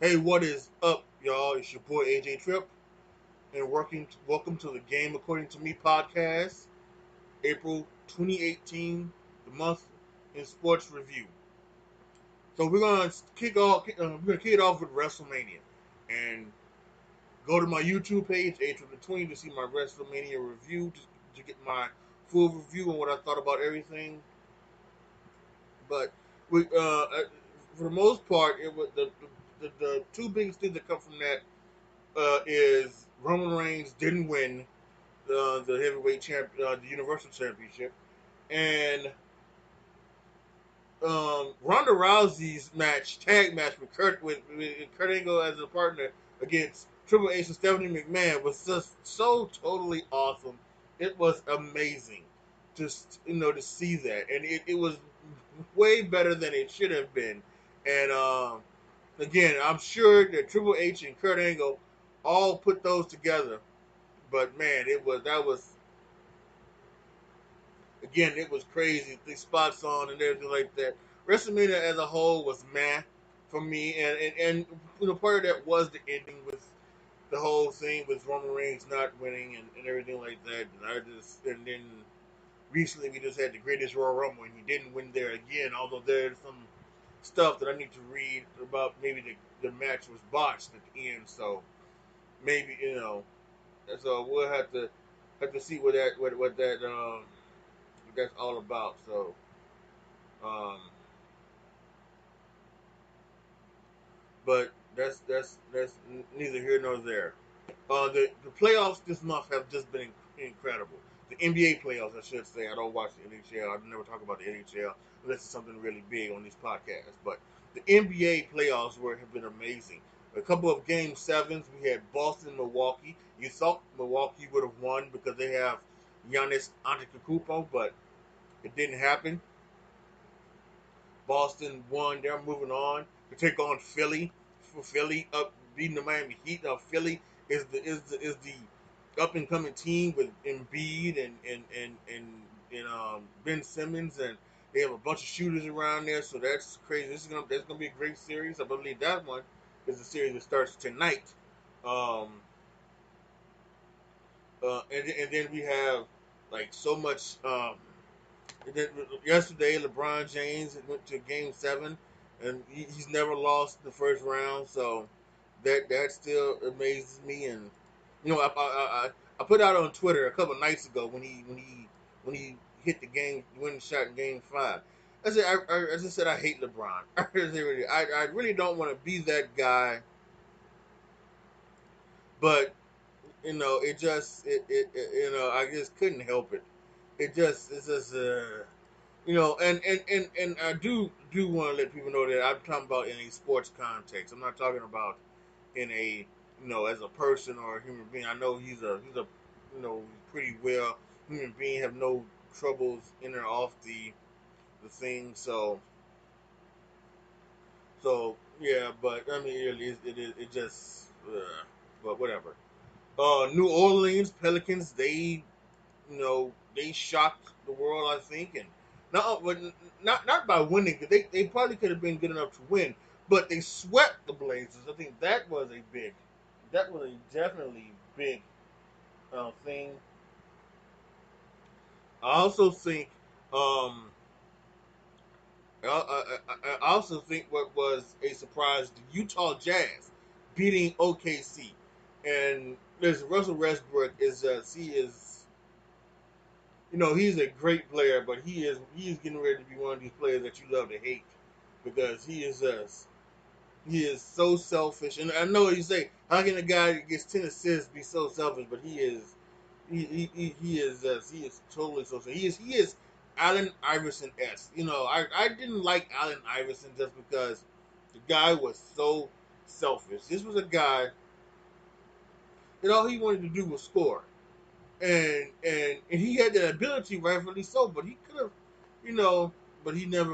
Hey, what is up, y'all? It's your boy AJ Tripp, and welcome to the Game According to Me podcast, April 2018, the month in sports review. So we're gonna kick it off with WrestleMania, and go to my YouTube page, A Tripp Between, to see my WrestleMania review, to get my full review on what I thought about everything. But we, for the most part, it was the two biggest things that come from that is Roman Reigns didn't win the heavyweight the Universal Championship, and Ronda Rousey's tag match with Kurt Angle as a partner against Triple H and Stephanie McMahon was just so totally awesome. It was amazing, just to see that, and it was way better than it should have been, and again, I'm sure that Triple H and Kurt Angle all put those together. But man, that was again, it was crazy. The spots on and everything like that. WrestleMania as a whole was meh for me, and part of that was the ending with the whole thing with Roman Reigns not winning and everything like that. And then recently we just had the greatest Royal Rumble and he didn't win there again. Although there's some stuff that I need to read about maybe the match was botched at the end, so maybe so we'll have to see what that's all about. So, um, but that's neither here nor there. The playoffs this month have just been incredible. The NBA playoffs, I should say. I don't watch the NHL. I never talk about the NHL unless it's something really big on these podcasts. But the NBA playoffs have been amazing. A couple of game sevens. We had Boston, Milwaukee. You thought Milwaukee would have won because they have Giannis Antetokounmpo, but it didn't happen. Boston won. They're moving on to take on Philly. For Philly up beating the Miami Heat. Now Philly is the up and coming team with Embiid and Ben Simmons, and they have a bunch of shooters around there. So that's crazy. That's gonna be a great series. I believe that one is a series that starts tonight. Um, and then we have like so much. And then yesterday, LeBron James went to Game 7, and he's never lost the first round. So that still amazes me. And I put out on Twitter a couple nights ago when he hit the game winning shot in Game 5. I just said I hate LeBron. I really don't want to be that guy, but I just couldn't help it. It's just and I do want to let people know that I'm talking about in a sports context. I'm not talking about in a as a person or a human being. I know he's a pretty well human being, have no troubles in or off the thing. So yeah, but I mean it just but whatever. New Orleans Pelicans, they shocked the world, I think, and not by winning. They probably could have been good enough to win, but they swept the Blazers. I think that was a definitely big thing. I also think, um, I also think what was a surprise: the Utah Jazz beating OKC, and there's Russell Westbrook he's a great player, but he is getting ready to be one of these players that you love to hate because he is so selfish. And I know you say, how can a guy that gets 10 assists be so selfish? But he is totally so selfish. He is Allen Iverson esque. I didn't like Allen Iverson just because the guy was so selfish. This was a guy that all he wanted to do was score, and he had that ability, rightfully so. But he could have, you know, but he just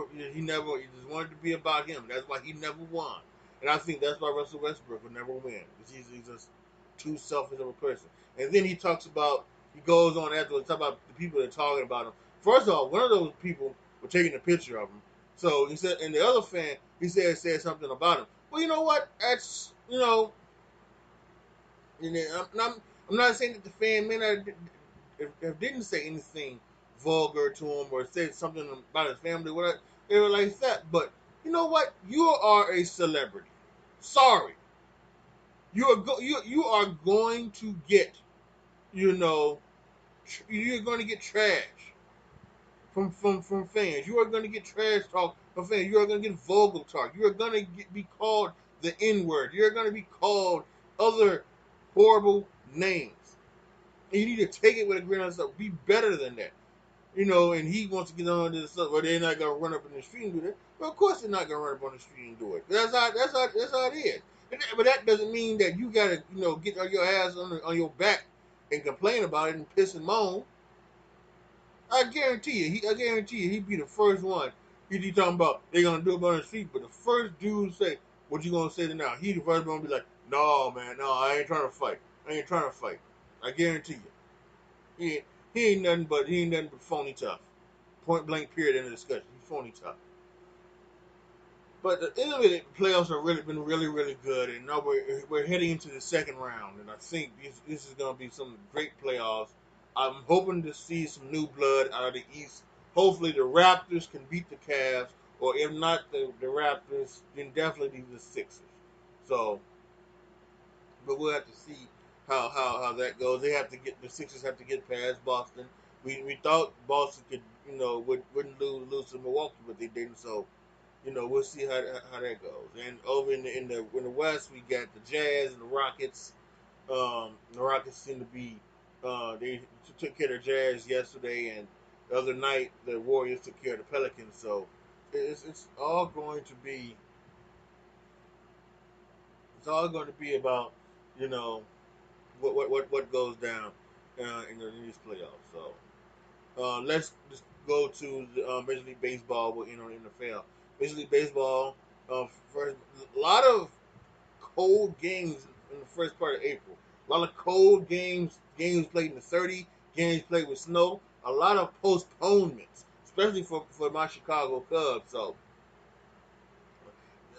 wanted to be about him. That's why he never won, and I think that's why Russell Westbrook would never win. He's just too selfish of a person. And then he goes on after to talk about the people that are talking about him. First of all, one of those people were taking a picture of him. So he said, and the other fan, he said something about him. Well, you know what? That's and then I'm not saying that the fan may not if didn't say anything vulgar to him or said something about his family, whatever, they were like that. But you know what? You are a celebrity. Sorry, you are going to get you know you're going to get trash from fans. You are going to get trash talk from fans. You are going to get vulgar talk. You are going to be called the N word. You're going to be called other horrible names. And you need to take it with a grain of salt. Be better than that. And he wants to get on to the stuff, but they're not gonna run up in the street and do that. Well, of course they're not gonna run up on the street and do it. That's how it is. But that doesn't mean that you gotta, get on your ass on your back and complain about it and piss and moan. I guarantee you, he'd be the first one. He talking about they're gonna do it on the street, but the first dude say, "What you gonna say to now?" He the first one be like, "No, man, no, I ain't trying to fight. I ain't trying to fight. I guarantee you, he ain't nothing but phony tough. Point blank. Period. End of discussion. He's phony tough. But the end of it, the playoffs have really been really, really good, and now we're heading into the second round, and I think this is going to be some great playoffs. I'm hoping to see some new blood out of the East. Hopefully, the Raptors can beat the Cavs, or if not the Raptors, then definitely the Sixers. So, but we'll have to see how that goes. The Sixers have to get past Boston. We thought Boston could wouldn't lose to Milwaukee, but they didn't. So we'll see how that goes. And over in the West, we got the Jazz and the Rockets. The Rockets seem to be they took care of the Jazz yesterday, and the other night the Warriors took care of the Pelicans. So it's all going to be about you know what goes down in these playoffs. So let's just go to the Major League Baseball. In the NFL. Major League Baseball. First, a lot of cold games in the first part of April. A lot of cold games. Games played in the 30. Games played with snow. A lot of postponements, especially for my Chicago Cubs. So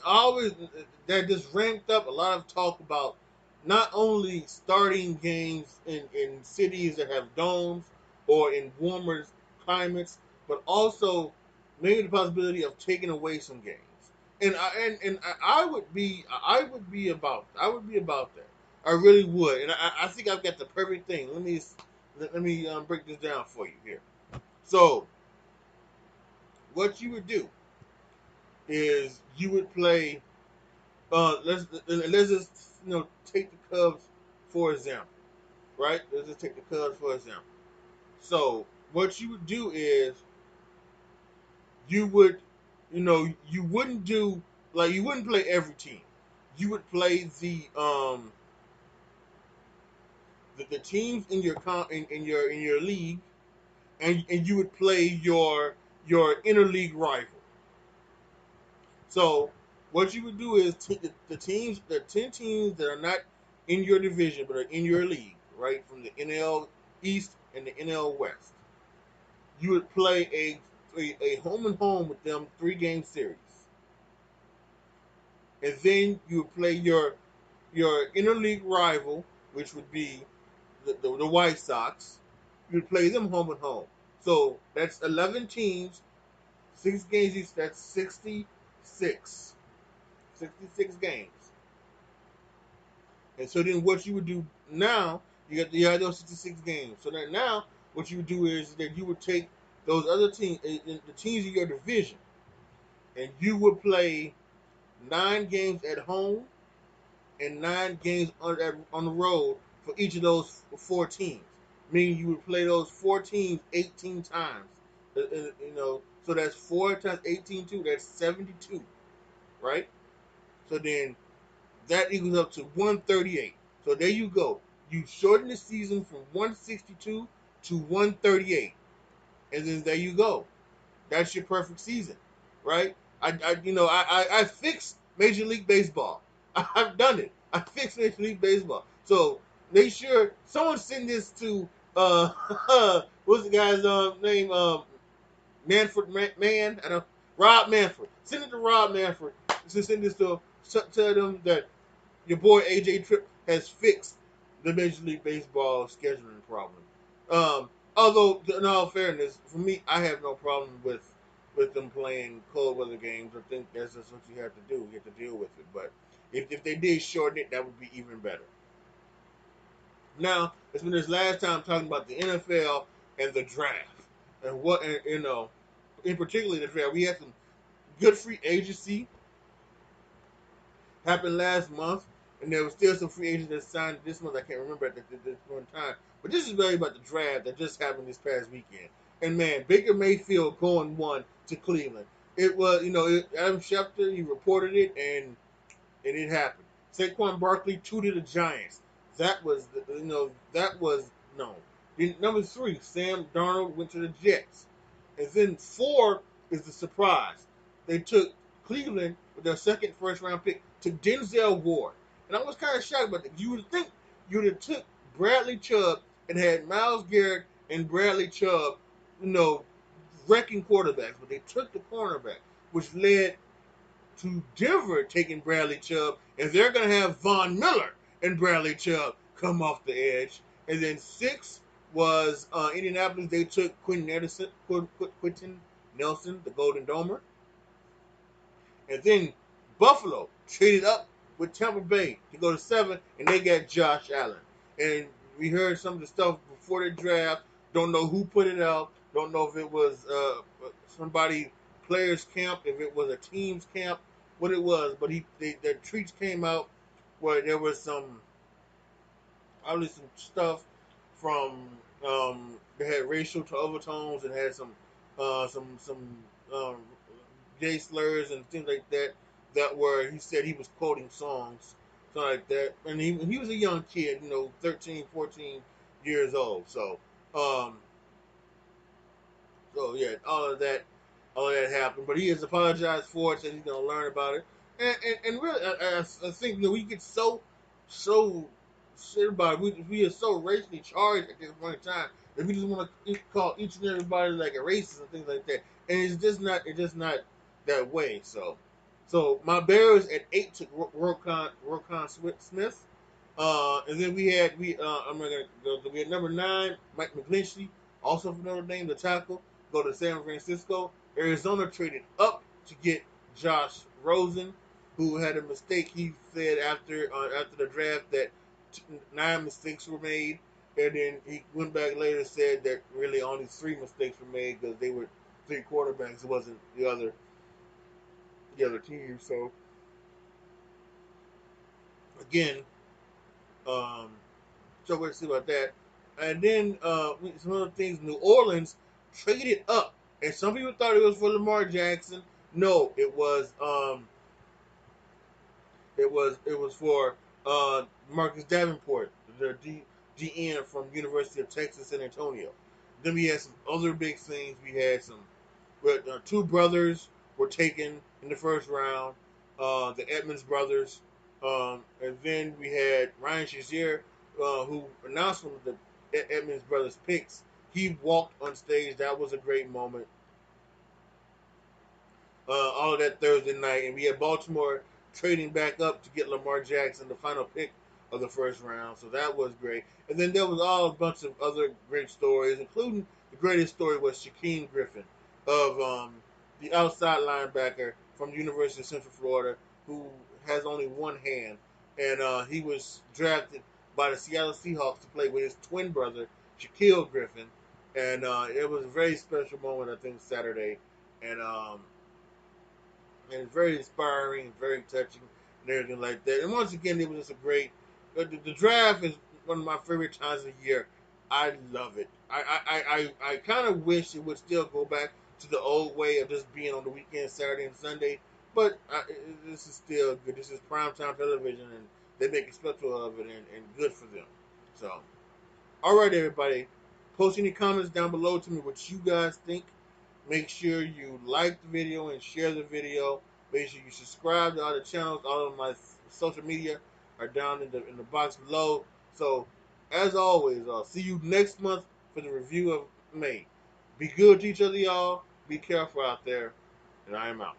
always that just ramped up a lot of talk about not only starting games in cities that have domes or in warmer climates, but also maybe the possibility of taking away some games. And I would be about that. I really would, and I think I've got the perfect thing. Let me break this down for you here. So what you would do is you would play. Let's just take the Cubs for example, right? Let's just take the Cubs for example. So what you would do is you would, you wouldn't do like you wouldn't play every team. You would play the teams in your in your league, and you would play your interleague rival. So what you would do is the 10 teams that are not in your division but are in your league, right, from the NL East and the NL West. You would play a home and home with them 3-game series, and then you would play your interleague rival, which would be the White Sox. You would play them home and home. So that's 11 teams, 6 games each. That's 66. 66 games. And so then what you would do now, you have those 66 games. So that now what you would do is that you would take those other teams, the teams in your division, and you would play 9 games at home and 9 games on the road for each of those 4 teams. Meaning you would play those 4 teams 18 times. So that's 4 times 18, that's 72, right? So then that equals up to 138. So there you go. You shorten the season from 162 to 138. And then there you go. That's your perfect season, right? I fixed Major League Baseball. I've done it. I fixed Major League Baseball. So make sure someone send this to what's the guy's name? Manfred Man. I don't. Rob Manfred. Send it to Rob Manfred. to send this to tell them that your boy AJ Tripp has fixed the Major League Baseball scheduling problem. Although, in all fairness, for me, I have no problem with them playing cold weather games. I think that's just what you have to do. You have to deal with it. But if they did shorten it, that would be even better. Now, it's been this last time talking about the NFL and the draft. And what, and, in particular the draft. We had some good free agency happened last month, and there was still some free agents that signed this month. I can't remember at this one time. But this is really about the draft that just happened this past weekend. And man, Baker Mayfield going one to Cleveland. It was, Adam Schefter, he reported it, and it happened. Saquon Barkley two to the Giants. That was, that was known. Then number three, Sam Darnold went to the Jets. And then four is the surprise. They took Cleveland with their second first round pick to Denzel Ward. And I was kind of shocked about that. You would think you would have took Bradley Chubb and had Myles Garrett and Bradley Chubb, wrecking quarterbacks. But they took the cornerback, which led to Denver taking Bradley Chubb, and they're going to have Von Miller and Bradley Chubb come off the edge. And then six was Indianapolis. They took Quentin Nelson, the Golden Domer. And then Buffalo traded up with Tampa Bay to go to seven, and they got Josh Allen. And we heard some of the stuff before the draft. Don't know who put it out. Don't know if it was somebody players camp, if it was a team's camp, what it was. But the tweets came out where there was obviously some stuff from they had racial overtones and had some um, gay slurs and things like that. That were, he said he was quoting songs, something like that. And he was a young kid, 13, 14 years old. Um, so yeah, all of that happened. But he has apologized for it, said he's gonna learn about it. And really, I think we get so shit about it. We are so racially charged at this point in time that we just want to call each and everybody like a racist and things like that. And it's just not that way. So my Bears at 8 took Roquan Smith. And then we had I'm not gonna go. We had number 9 Mike McGlinchey, also from Notre Dame, the tackle, go to San Francisco. Arizona traded up to get Josh Rosen, who had a mistake. He said after the draft that 9 mistakes were made, and then he went back later and said that really only 3 mistakes were made because they were 3 quarterbacks. It wasn't the other team. So again, um, so we'll see about that. And then some other things. New Orleans traded up, and some people thought it was for Lamar Jackson. No, it was for Marcus Davenport, the DN from University of Texas San Antonio. Then we had some other big things. We had some 2 brothers were taken in the first round, the Edmonds brothers, and then we had Ryan Shazier, who announced one of the Edmonds brothers picks. He walked on stage. That was a great moment. All of that Thursday night, and we had Baltimore trading back up to get Lamar Jackson, the final pick of the first round. So that was great. And then there was all a bunch of other great stories, including the greatest story was Shaquem Griffin of the outside linebacker from the University of Central Florida, who has only one hand, and he was drafted by the Seattle Seahawks to play with his twin brother Shaquille Griffin, and it was a very special moment, I think, Saturday, and very inspiring, very touching, and everything like that. And once again, it was just a great. The draft is one of my favorite times of the year. I love it. I kind of wish it would still go back to the old way of just being on the weekend, Saturday and Sunday. But this is still good. This is primetime television, and they make a spectacle of it, and good for them. So, all right, everybody, post any comments down below to me what you guys think. Make sure you like the video and share the video. Make sure you subscribe to all the channels. All of my social media are down in the box below. So, as always, I'll see you next month for the review of May. Be good to each other, y'all. Be careful out there. And I am out.